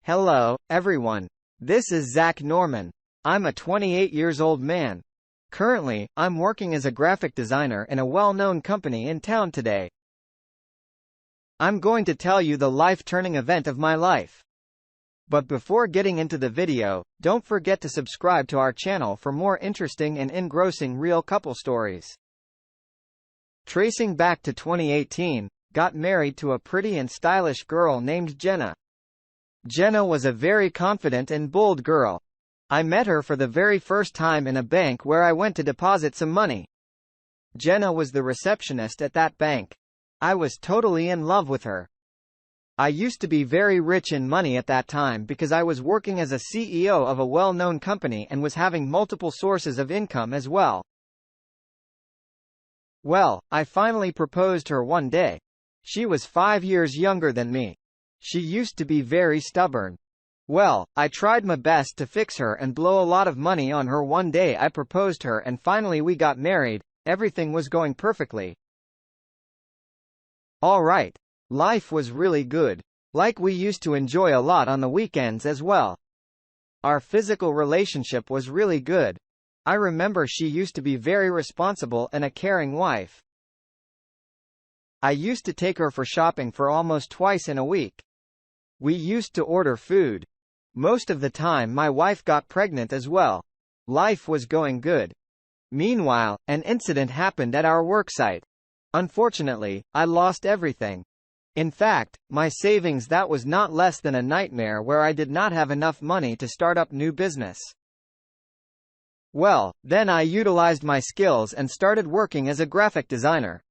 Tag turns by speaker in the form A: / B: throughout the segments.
A: Hello, everyone. This is Zach Norman. I'm a 28 years old man. Currently, I'm working as a graphic designer in a well-known company in town today. I'm going to tell you the life-turning event of my life. But before getting into the video, don't forget to subscribe to our channel for more interesting and engrossing real couple stories. Tracing back to 2018, got married to a pretty and stylish girl named Jenna. Jenna was a very confident and bold girl. I met her for the very first time in a bank where I went to deposit some money. Jenna was the receptionist at that bank. I was totally in love with her. I used to be very rich in money at that time because I was working as a CEO of a well-known company and was having multiple sources of income as well. Well, I finally proposed her one day. She was 5 years younger than me. She used to be very stubborn. Well, I tried my best to fix her and blow a lot of money on her. One day I proposed her and finally we got married. Everything was going perfectly. Alright. Life was really good. Like we used to enjoy a lot on the weekends as well. Our physical relationship was really good. I remember she used to be very responsible and a caring wife. I used to take her for shopping for almost twice in a week. We used to order food. Most of the time my wife got pregnant as well. Life was going good. Meanwhile, an incident happened at our worksite. Unfortunately, I lost everything. In fact, my savings, that was not less than a nightmare where I did not have enough money to start up new business. Well, then I utilized my skills and started working as a graphic designer.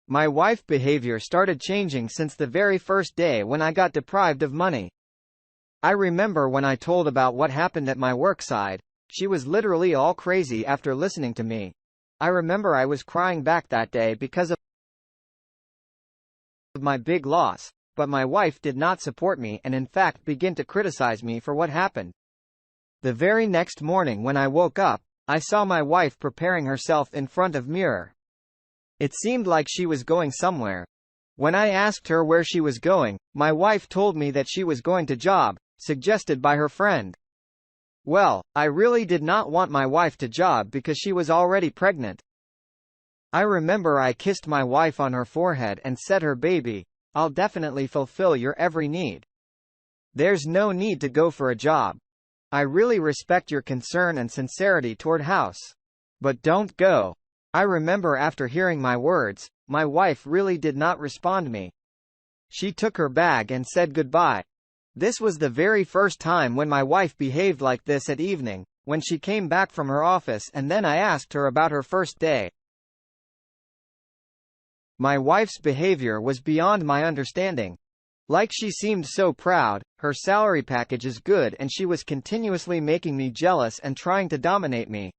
A: My wife's behavior started changing since the very first day when I got deprived of money. I remember when I told about what happened at my worksite, she was literally all crazy after listening to me. I remember I was crying back that day because of my big loss, but my wife did not support me and in fact began to criticize me for what happened. The very next morning when I woke up, I saw my wife preparing herself in front of mirror. It seemed like she was going somewhere. When I asked her where she was going, my wife told me that she was going to job, suggested by her friend. Well, I really did not want my wife to job because she was already pregnant. I remember I kissed my wife on her forehead and said, "Her baby, I'll definitely fulfill your every need. There's no need to go for a job. I really respect your concern and sincerity toward house. But don't go." I remember after hearing my words, my wife really did not respond me. She took her bag and said goodbye. This was the very first time when my wife behaved like this at evening, when she came back from her office, and then I asked her about her first day. My wife's behavior was beyond my understanding. Like she seemed so proud, her salary package is good, and she was continuously making me jealous and trying to dominate me.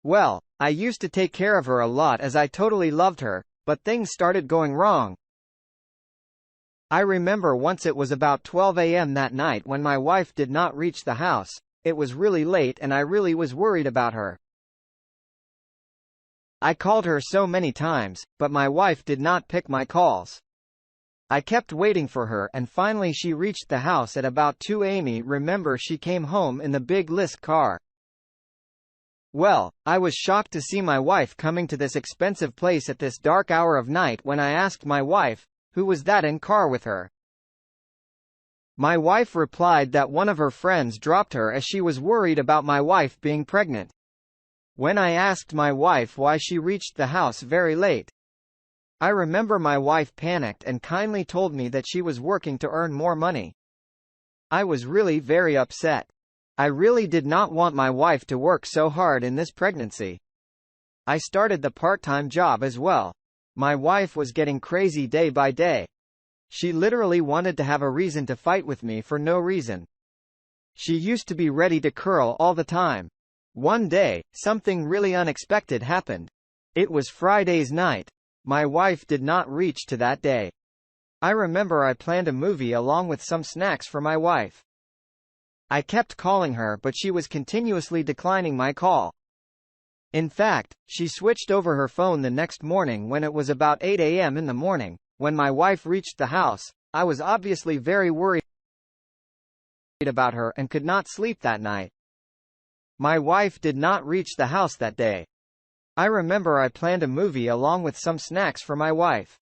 A: Well, I used to take care of her a lot as I totally loved her, but things started going wrong. I remember once it was about 12 a.m. that night when my wife did not reach the house. It was really late and I really was worried about her. I called her so many times, but my wife did not pick my calls. I kept waiting for her and finally she reached the house at about 2 a.m. Remember, she came home in the big Lisk car. Well, I was shocked to see my wife coming to this expensive place at this dark hour of night. When I asked my wife, who was that in car with her? My wife replied that one of her friends dropped her as she was worried about my wife being pregnant. When I asked my wife why she reached the house very late, I remember my wife panicked and kindly told me that she was working to earn more money. I was really very upset. I really did not want my wife to work so hard in this pregnancy. I started the part-time job as well. My wife was getting crazy day by day. She literally wanted to have a reason to fight with me for no reason. She used to be ready to curl all the time. One day, something really unexpected happened. It was Friday's night. My wife did not reach to that day. I remember I planned a movie along with some snacks for my wife. I kept calling her but she was continuously declining my call. In fact, she switched over her phone the next morning when it was about 8 a.m. in the morning. When my wife reached the house, I was obviously very worried about her and could not sleep that night. My wife did not reach the house that day. I remember I planned a movie along with some snacks for my wife.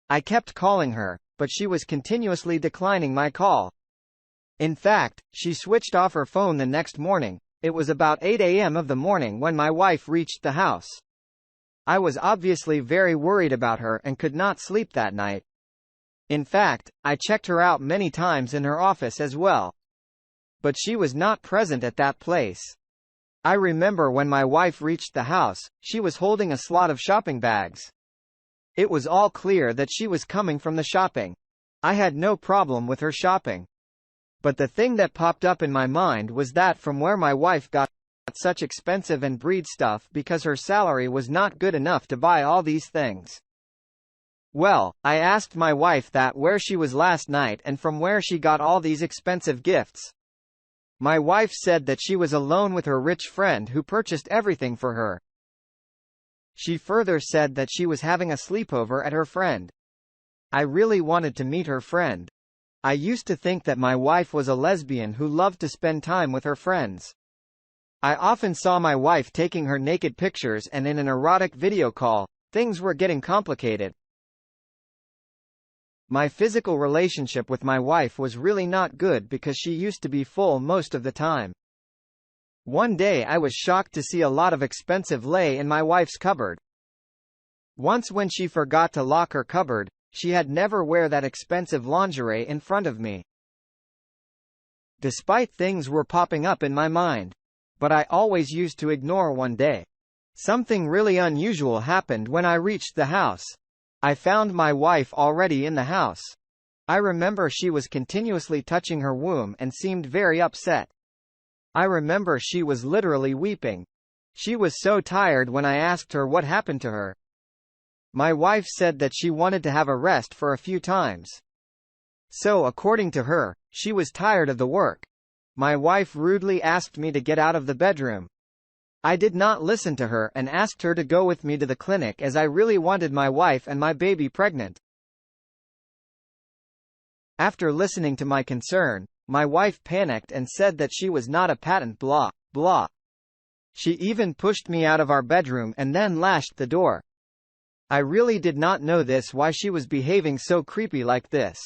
A: I kept calling her, but she was continuously declining my call. In fact, she switched off her phone the next morning. It was about 8 a.m. of the morning when my wife reached the house. I was obviously very worried about her and could not sleep that night. In fact, I checked her out many times in her office as well. But she was not present at that place. I remember when my wife reached the house, she was holding a slot of shopping bags. It was all clear that she was coming from the shopping. I had no problem with her shopping. But the thing that popped up in my mind was that from where my wife got such expensive and breed stuff because her salary was not good enough to buy all these things. Well, I asked my wife that where she was last night and from where she got all these expensive gifts. My wife said that she was alone with her rich friend who purchased everything for her. She further said that she was having a sleepover at her friend. I really wanted to meet her friend. I used to think that my wife was a lesbian who loved to spend time with her friends. I often saw my wife taking her naked pictures and in an erotic video call. Things were getting complicated. My physical relationship with my wife was really not good because she used to be full most of the time. One day I was shocked to see a lot of expensive lay in my wife's cupboard. Once when she forgot to lock her cupboard, she had never wear that expensive lingerie in front of me. Despite things were popping up in my mind. But I always used to ignore one day. Something really unusual happened when I reached the house. I found my wife already in the house. I remember she was continuously touching her womb and seemed very upset. I remember she was literally weeping. She was so tired when I asked her what happened to her. My wife said that she wanted to have a rest for a few times. So according to her, she was tired of the work. My wife rudely asked me to get out of the bedroom. I did not listen to her and asked her to go with me to the clinic as I really wanted my wife and my baby pregnant. After listening to my concern, my wife panicked and said that she was not a patent blah, blah. She even pushed me out of our bedroom and then lashed the door. I really did not know why she was behaving so creepy like this.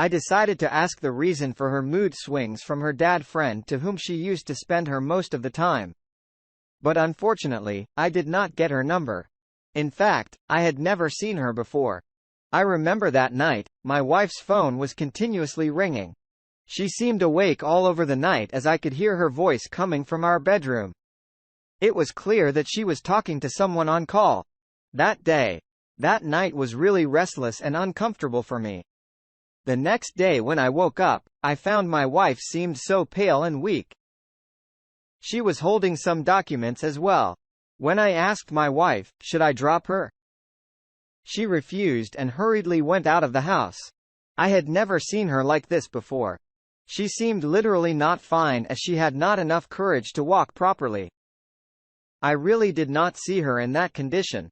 A: I decided to ask the reason for her mood swings from her dad friend to whom she used to spend her most of the time. But unfortunately, I did not get her number. In fact, I had never seen her before. I remember that night, my wife's phone was continuously ringing. She seemed awake all over the night as I could hear her voice coming from our bedroom. It was clear that she was talking to someone on call. That night was really restless and uncomfortable for me. The next day when I woke up, I found my wife seemed so pale and weak. She was holding some documents as well. When I asked my wife, should I drop her? She refused and hurriedly went out of the house. I had never seen her like this before. She seemed literally not fine as she had not enough courage to walk properly. I really did not see her in that condition.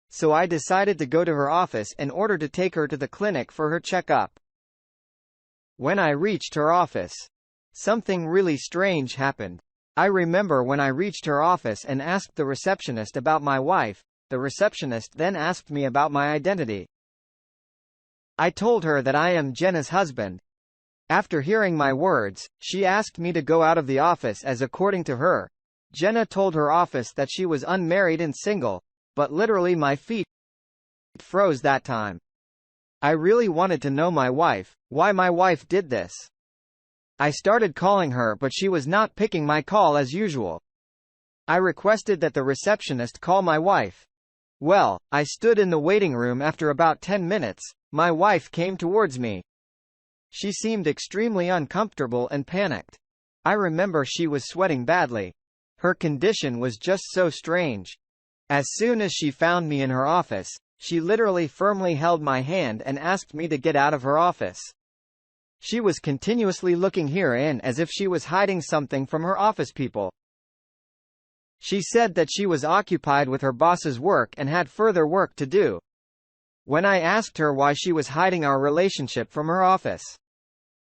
A: So I decided to go to her office in order to take her to the clinic for her checkup. When I reached her office, something really strange happened. I remember when I reached her office and asked the receptionist about my wife, the receptionist then asked me about my identity. I told her that I am Jenna's husband. After hearing my words, she asked me to go out of the office as according to her, Jenna told her office that she was unmarried and single, but literally my feet froze that time. I really wanted to know why my wife did this. I started calling her but she was not picking my call as usual. I requested that the receptionist call my wife. Well, I stood in the waiting room after about 10 minutes, my wife came towards me. She seemed extremely uncomfortable and panicked. I remember she was sweating badly. Her condition was just so strange. As soon as she found me in her office, she literally firmly held my hand and asked me to get out of her office. She was continuously looking here in as if she was hiding something from her office people. She said that she was occupied with her boss's work and had further work to do. When I asked her why she was hiding our relationship from her office,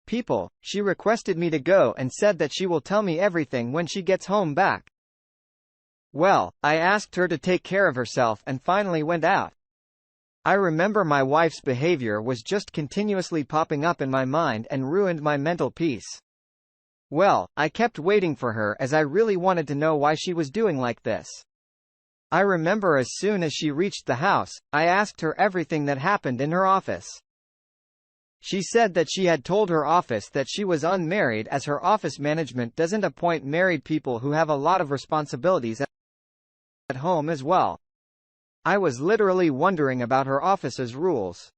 A: people. She requested me to go and said that she will tell me everything when she gets home back. Well, I asked her to take care of herself and finally went out. I remember my wife's behavior was just continuously popping up in my mind and ruined my mental peace. Well, I kept waiting for her as I really wanted to know why she was doing like this. I remember as soon as she reached the house, I asked her everything that happened in her office. She said that she had told her office that she was unmarried as her office management doesn't appoint married people who have a lot of responsibilities at home as well. I was literally wondering about her office's rules.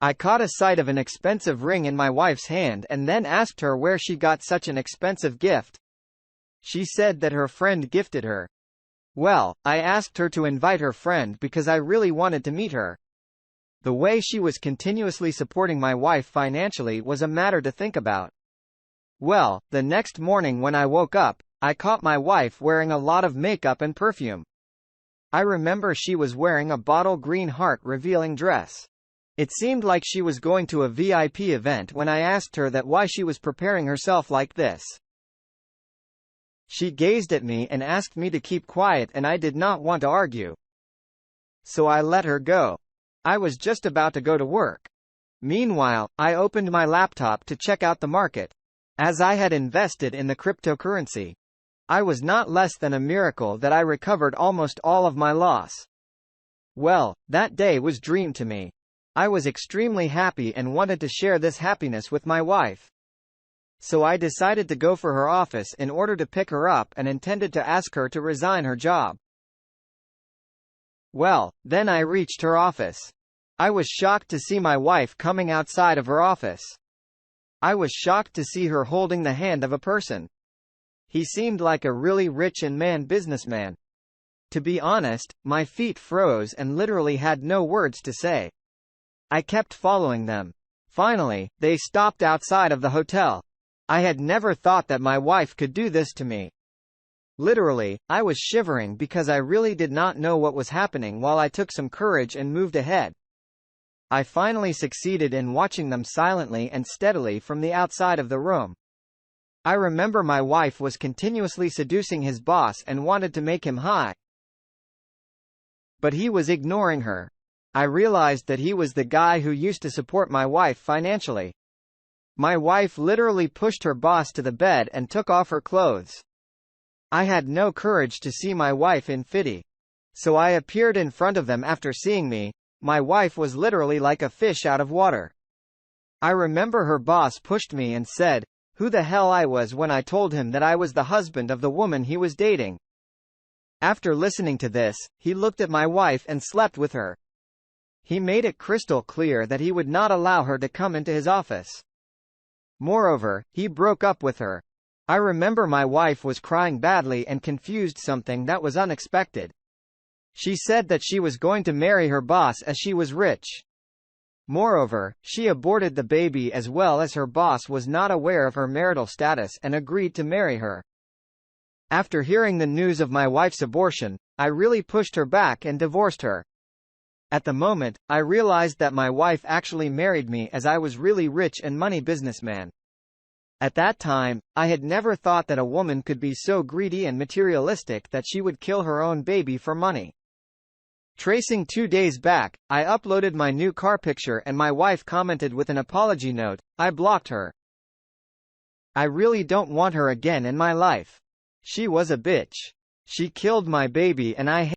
A: I caught a sight of an expensive ring in my wife's hand and then asked her where she got such an expensive gift. She said that her friend gifted her. Well, I asked her to invite her friend because I really wanted to meet her. The way she was continuously supporting my wife financially was a matter to think about. Well, the next morning when I woke up, I caught my wife wearing a lot of makeup and perfume. I remember she was wearing a bottle green heart-revealing dress. It seemed like she was going to a VIP event when I asked her that why she was preparing herself like this. She gazed at me and asked me to keep quiet and I did not want to argue. So I let her go. I was just about to go to work. Meanwhile, I opened my laptop to check out the market. As I had invested in the cryptocurrency, I was not less than a miracle that I recovered almost all of my loss. Well, that day was dream to me. I was extremely happy and wanted to share this happiness with my wife. So I decided to go for her office in order to pick her up and intended to ask her to resign her job. Well, then I reached her office. I was shocked to see my wife coming outside of her office. I was shocked to see her holding the hand of a person. He seemed like a really rich and businessman. To be honest, my feet froze and literally had no words to say. I kept following them. Finally, they stopped outside of the hotel. I had never thought that my wife could do this to me. Literally, I was shivering because I really did not know what was happening while I took some courage and moved ahead. I finally succeeded in watching them silently and steadily from the outside of the room. I remember my wife was continuously seducing his boss and wanted to make him high. But he was ignoring her. I realized that he was the guy who used to support my wife financially. My wife literally pushed her boss to the bed and took off her clothes. I had no courage to see my wife in fitty. So I appeared in front of them after seeing me. My wife was literally like a fish out of water. I remember her boss pushed me and said, who the hell I was when I told him that I was the husband of the woman he was dating. After listening to this, he looked at my wife and slept with her. He made it crystal clear that he would not allow her to come into his office. Moreover, he broke up with her. I remember my wife was crying badly and confused something that was unexpected. She said that she was going to marry her boss as she was rich. Moreover, she aborted the baby as well as her boss was not aware of her marital status and agreed to marry her. After hearing the news of my wife's abortion, I really pushed her back and divorced her. At the moment, I realized that my wife actually married me as I was really rich and money businessman. At that time, I had never thought that a woman could be so greedy and materialistic that she would kill her own baby for money. Tracing 2 days back, I uploaded my new car picture and my wife commented with an apology note. I blocked her. I really don't want her again in my life. She was a bitch. She killed my baby and I